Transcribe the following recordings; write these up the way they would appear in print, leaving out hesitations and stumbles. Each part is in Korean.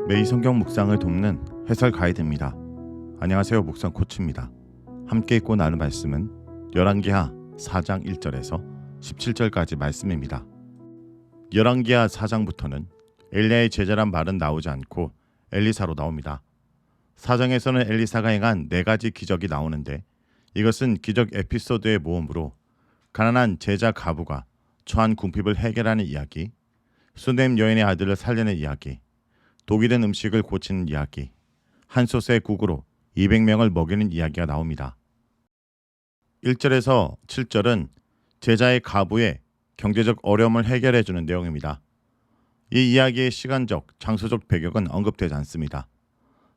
매일 성경 묵상을 돕는 해설 가이드입니다. 안녕하세요. 묵상 코치입니다. 함께 읽고 나눌 말씀은 열왕기하 4장 1절에서 17절까지 말씀입니다. 열왕기하 4장부터는 엘리야의 제자란 말은 나오지 않고 엘리사로 나옵니다. 4장에서는 엘리사가 행한 4가지 기적이 나오는데 이것은 기적 에피소드의 모음으로 가난한 제자 가부가 처한 궁핍을 해결하는 이야기, 수넴 여인의 아들을 살리는 이야기, 독이 든 음식을 고치는 이야기, 한 솥의 국으로 200명을 먹이는 이야기가 나옵니다. 1절에서 7절은 제자의 가부의 경제적 어려움을 해결해 주는 내용입니다. 이 이야기의 시간적, 장소적 배경은 언급되지 않습니다.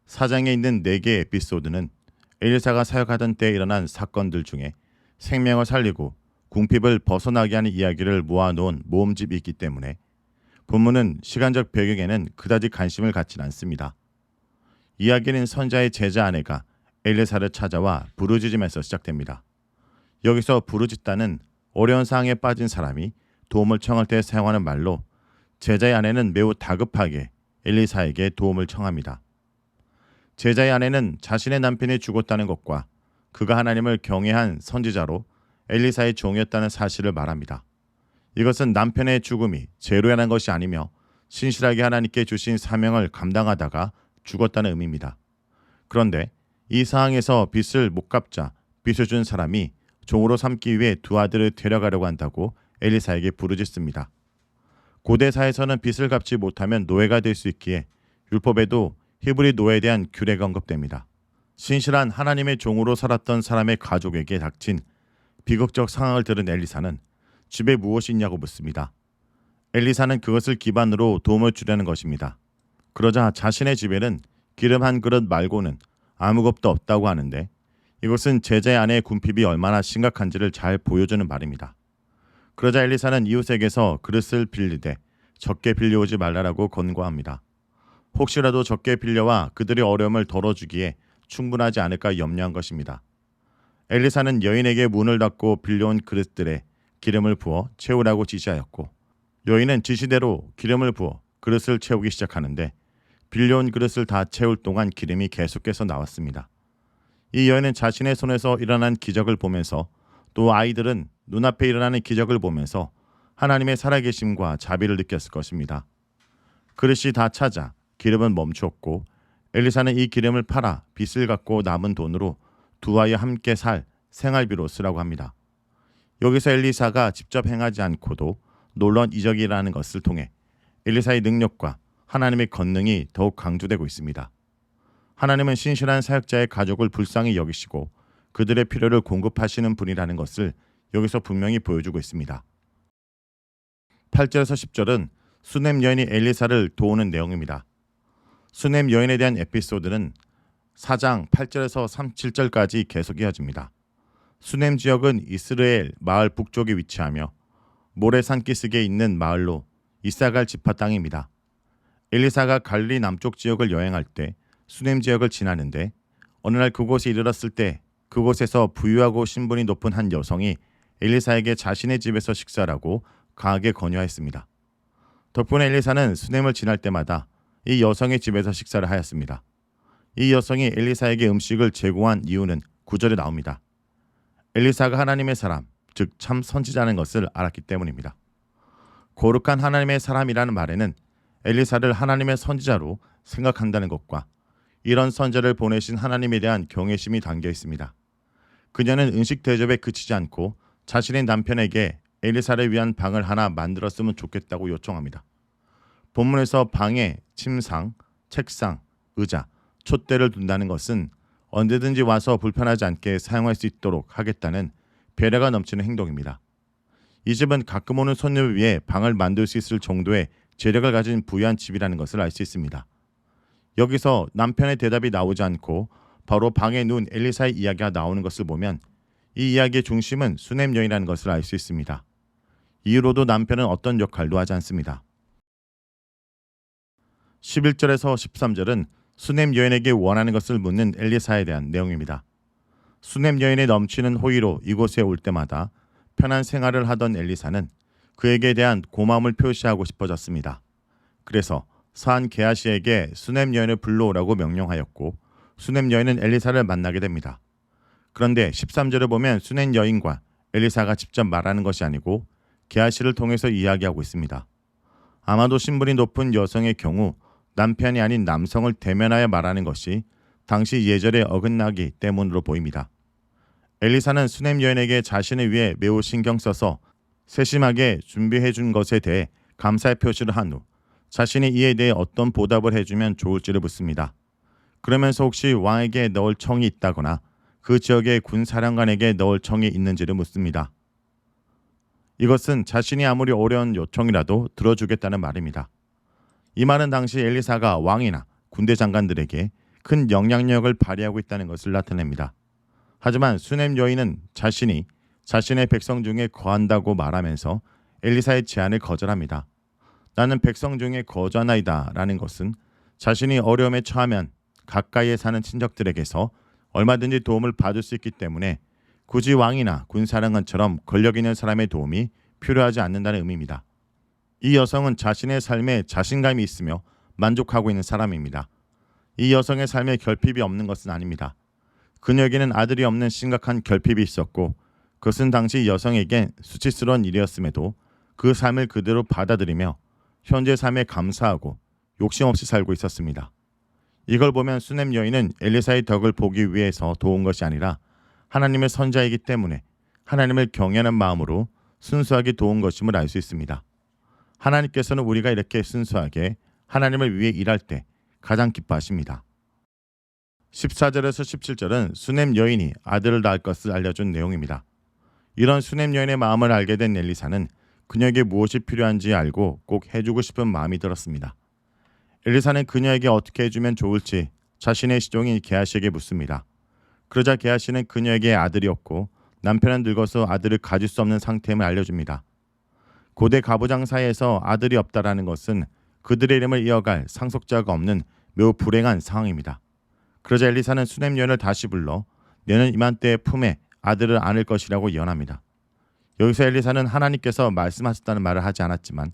4장에 있는 4개의 에피소드는 엘리사가 사역하던 때에 일어난 사건들 중에 생명을 살리고 궁핍을 벗어나게 하는 이야기를 모아놓은 모음집이 있기 때문에 본문은 시간적 배경에는 그다지 관심을 갖진 않습니다. 이야기는 선자의 제자 아내가 엘리사를 찾아와 부르짖으면서 시작됩니다. 여기서 부르짖다는 어려운 상황에 빠진 사람이 도움을 청할 때 사용하는 말로 제자의 아내는 매우 다급하게 엘리사에게 도움을 청합니다. 제자의 아내는 자신의 남편이 죽었다는 것과 그가 하나님을 경외한 선지자로 엘리사의 종이었다는 사실을 말합니다. 이것은 남편의 죽음이 죄로 인한 것이 아니며 신실하게 하나님께 주신 사명을 감당하다가 죽었다는 의미입니다. 그런데 이 상황에서 빚을 못 갚자 빚을 준 사람이 종으로 삼기 위해 2 아들을 데려가려고 한다고 엘리사에게 부르짖습니다. 고대사에서는 빚을 갚지 못하면 노예가 될 수 있기에 율법에도 히브리 노예에 대한 규례가 언급됩니다. 신실한 하나님의 종으로 살았던 사람의 가족에게 닥친 비극적 상황을 들은 엘리사는 집에 무엇이 있냐고 묻습니다. 엘리사는 그것을 기반으로 도움을 주려는 것입니다. 그러자 자신의 집에는 기름 한 그릇 말고는 아무것도 없다고 하는데 이것은 제자의 아내의 궁핍이 얼마나 심각한지를 잘 보여주는 말입니다. 그러자 엘리사는 이웃에게서 그릇을 빌리되 적게 빌려오지 말라라고 권고합니다. 혹시라도 적게 빌려와 그들의 어려움을 덜어주기에 충분하지 않을까 염려한 것입니다. 엘리사는 여인에게 문을 닫고 빌려온 그릇들에 기름을 부어 채우라고 지시하였고 여인은 지시대로 기름을 부어 그릇을 채우기 시작하는데 빌려온 그릇을 다 채울 동안 기름이 계속해서 나왔습니다. 이 여인은 자신의 손에서 일어난 기적을 보면서 또 아이들은 눈앞에 일어나는 기적을 보면서 하나님의 살아계심과 자비를 느꼈을 것입니다. 그릇이 다 차자 기름은 멈추었고 엘리사는 이 기름을 팔아 빚을 갚고 남은 돈으로 2 아이와 함께 살 생활비로 쓰라고 합니다. 여기서 엘리사가 직접 행하지 않고도 놀라운 이적이라는 것을 통해 엘리사의 능력과 하나님의 권능이 더욱 강조되고 있습니다. 하나님은 신실한 사역자의 가족을 불쌍히 여기시고 그들의 필요를 공급하시는 분이라는 것을 여기서 분명히 보여주고 있습니다. 8절에서 10절은 수넴 여인이 엘리사를 도우는 내용입니다. 수넴 여인에 대한 에피소드는 4장 8절에서 37절까지 계속 이어집니다. 수넴 지역은 이스라엘 마을 북쪽에 위치하며 모래 산기슭에 있는 마을로 이사갈 지파 땅입니다. 엘리사가 갈릴리 남쪽 지역을 여행할 때 수넴 지역을 지나는데 어느 날 그곳에 이르렀을 때 그곳에서 부유하고 신분이 높은 한 여성이 엘리사에게 자신의 집에서 식사라고 강하게 권유하였습니다. 덕분에 엘리사는 수넴을 지날 때마다 이 여성의 집에서 식사를 하였습니다. 이 여성이 엘리사에게 음식을 제공한 이유는 9절에 나옵니다. 엘리사가 하나님의 사람, 즉 참 선지자라는 것을 알았기 때문입니다. 거룩한 하나님의 사람이라는 말에는 엘리사를 하나님의 선지자로 생각한다는 것과 이런 선지자를 보내신 하나님에 대한 경외심이 담겨 있습니다. 그녀는 음식 대접에 그치지 않고 자신의 남편에게 엘리사를 위한 방을 하나 만들었으면 좋겠다고 요청합니다. 본문에서 방에 침상, 책상, 의자, 촛대를 둔다는 것은 언제든지 와서 불편하지 않게 사용할 수 있도록 하겠다는 배려가 넘치는 행동입니다. 이 집은 가끔 오는 손님을 위해 방을 만들 수 있을 정도의 재력을 가진 부유한 집이라는 것을 알 수 있습니다. 여기서 남편의 대답이 나오지 않고 바로 방에 누운 엘리사의 이야기가 나오는 것을 보면 이 이야기의 중심은 수넴 여인이라는 것을 알 수 있습니다. 이후로도 남편은 어떤 역할도 하지 않습니다. 11절에서 13절은 수넴 여인에게 원하는 것을 묻는 엘리사에 대한 내용입니다. 수넴 여인의 넘치는 호의로 이곳에 올 때마다 편한 생활을 하던 엘리사는 그에게 대한 고마움을 표시하고 싶어졌습니다. 그래서 사한 게하시에게 수넴 여인을 불러오라고 명령하였고 수넴 여인은 엘리사를 만나게 됩니다. 그런데 13절을 보면 수넴 여인과 엘리사가 직접 말하는 것이 아니고 게하시를 통해서 이야기하고 있습니다. 아마도 신분이 높은 여성의 경우 남편이 아닌 남성을 대면하여 말하는 것이 당시 예절에 어긋나기 때문으로 보입니다. 엘리사는 수넴 여인에게 자신을 위해 매우 신경 써서 세심하게 준비해 준 것에 대해 감사의 표시를 한 후 자신이 이에 대해 어떤 보답을 해주면 좋을지를 묻습니다. 그러면서 혹시 왕에게 넣을 청이 있다거나 그 지역의 군사령관에게 넣을 청이 있는지를 묻습니다. 이것은 자신이 아무리 어려운 요청이라도 들어주겠다는 말입니다. 이 말은 당시 엘리사가 왕이나 군대 장관들에게 큰 영향력을 발휘하고 있다는 것을 나타냅니다. 하지만 수넴 여인은 자신이 자신의 백성 중에 거한다고 말하면서 엘리사의 제안을 거절합니다. 나는 백성 중에 거주하나이다 라는 것은 자신이 어려움에 처하면 가까이에 사는 친척들에게서 얼마든지 도움을 받을 수 있기 때문에 굳이 왕이나 군사령관처럼 권력 있는 사람의 도움이 필요하지 않는다는 의미입니다. 이 여성은 자신의 삶에 자신감이 있으며 만족하고 있는 사람입니다. 이 여성의 삶에 결핍이 없는 것은 아닙니다. 그녀에게는 아들이 없는 심각한 결핍이 있었고 그것은 당시 여성에겐 수치스러운 일이었음에도 그 삶을 그대로 받아들이며 현재 삶에 감사하고 욕심 없이 살고 있었습니다. 이걸 보면 수넴 여인은 엘리사의 덕을 보기 위해서 도운 것이 아니라 하나님의 선자이기 때문에 하나님을 경외하는 마음으로 순수하게 도운 것임을 알 수 있습니다. 하나님께서는 우리가 이렇게 순수하게 하나님을 위해 일할 때 가장 기뻐하십니다. 14절에서 17절은 수넴 여인이 아들을 낳을 것을 알려준 내용입니다. 이런 수넴 여인의 마음을 알게 된 엘리사는 그녀에게 무엇이 필요한지 알고 꼭 해주고 싶은 마음이 들었습니다. 엘리사는 그녀에게 어떻게 해주면 좋을지 자신의 시종인 게하시에게 묻습니다. 그러자 게하시는 그녀에게 아들이었고 남편은 늙어서 아들을 가질 수 없는 상태임을 알려줍니다. 고대 가부장 사이에서 아들이 없다라는 것은 그들의 이름을 이어갈 상속자가 없는 매우 불행한 상황입니다. 그러자 엘리사는 수넴 여인을 다시 불러 내년 이맘때에 품에 아들을 안을 것이라고 예언합니다. 여기서 엘리사는 하나님께서 말씀하셨다는 말을 하지 않았지만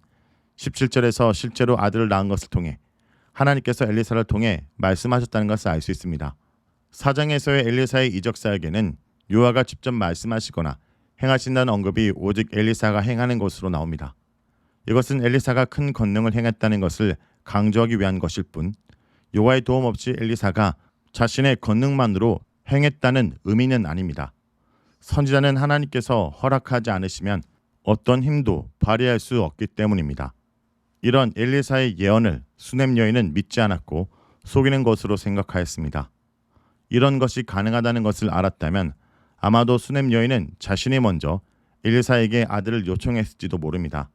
17절에서 실제로 아들을 낳은 것을 통해 하나님께서 엘리사를 통해 말씀하셨다는 것을 알 수 있습니다. 사장에서의 엘리사의 이적 사역에는 요하가 직접 말씀하시거나 행하신다는 언급이 오직 엘리사가 행하는 것으로 나옵니다. 이것은 엘리사가 큰 권능을 행했다는 것을 강조하기 위한 것일 뿐 요하의 도움 없이 엘리사가 자신의 권능만으로 행했다는 의미는 아닙니다. 선지자는 하나님께서 허락하지 않으시면 어떤 힘도 발휘할 수 없기 때문입니다. 이런 엘리사의 예언을 수넴 여인은 믿지 않았고 속이는 것으로 생각하였습니다. 이런 것이 가능하다는 것을 알았다면 아마도 수넴 여인은 자신이 먼저 엘리사에게 아들을 요청했을지도 모릅니다.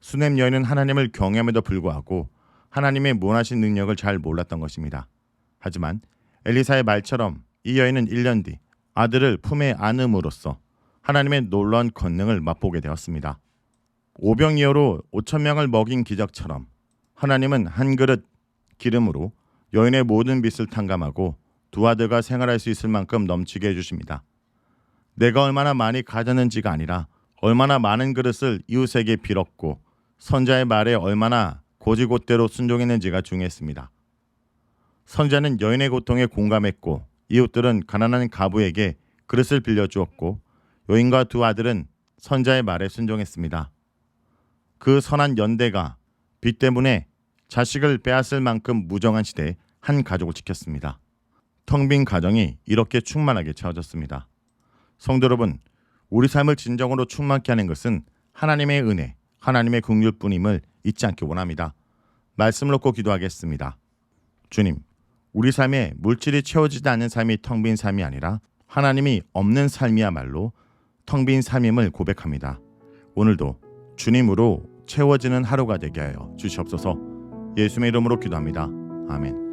수넴 여인은 하나님을 경외함에도 불구하고 하나님의 무한하신 능력을 잘 몰랐던 것입니다. 하지만 엘리사의 말처럼 이 여인은 1년 뒤 아들을 품에 안음으로써 하나님의 놀라운 권능을 맛보게 되었습니다. 오병이어로 5,000명을 먹인 기적처럼 하나님은 한 그릇 기름으로 여인의 모든 빚을 탕감하고 두 아들과 생활할 수 있을 만큼 넘치게 해주십니다. 내가 얼마나 많이 가졌는지가 아니라 얼마나 많은 그릇을 이웃에게 빌었고 선자의 말에 얼마나 고지곳대로 순종했는지가 중요했습니다. 선자는 여인의 고통에 공감했고 이웃들은 가난한 가부에게 그릇을 빌려주었고 여인과 두 아들은 선자의 말에 순종했습니다. 그 선한 연대가 빚 때문에 자식을 빼앗을 만큼 무정한 시대에 한 가족을 지켰습니다. 텅 빈 가정이 이렇게 충만하게 채워졌습니다. 성도 여러분, 우리 삶을 진정으로 충만케 하는 것은 하나님의 은혜, 하나님의 긍휼뿐임을 잊지 않기 원합니다. 말씀을 놓고 기도하겠습니다. 주님, 우리 삶에 물질이 채워지지 않는 삶이 텅 빈 삶이 아니라 하나님이 없는 삶이야말로 텅 빈 삶임을 고백합니다. 오늘도 주님으로 채워지는 하루가 되게 하여 주시옵소서. 예수님의 이름으로 기도합니다. 아멘.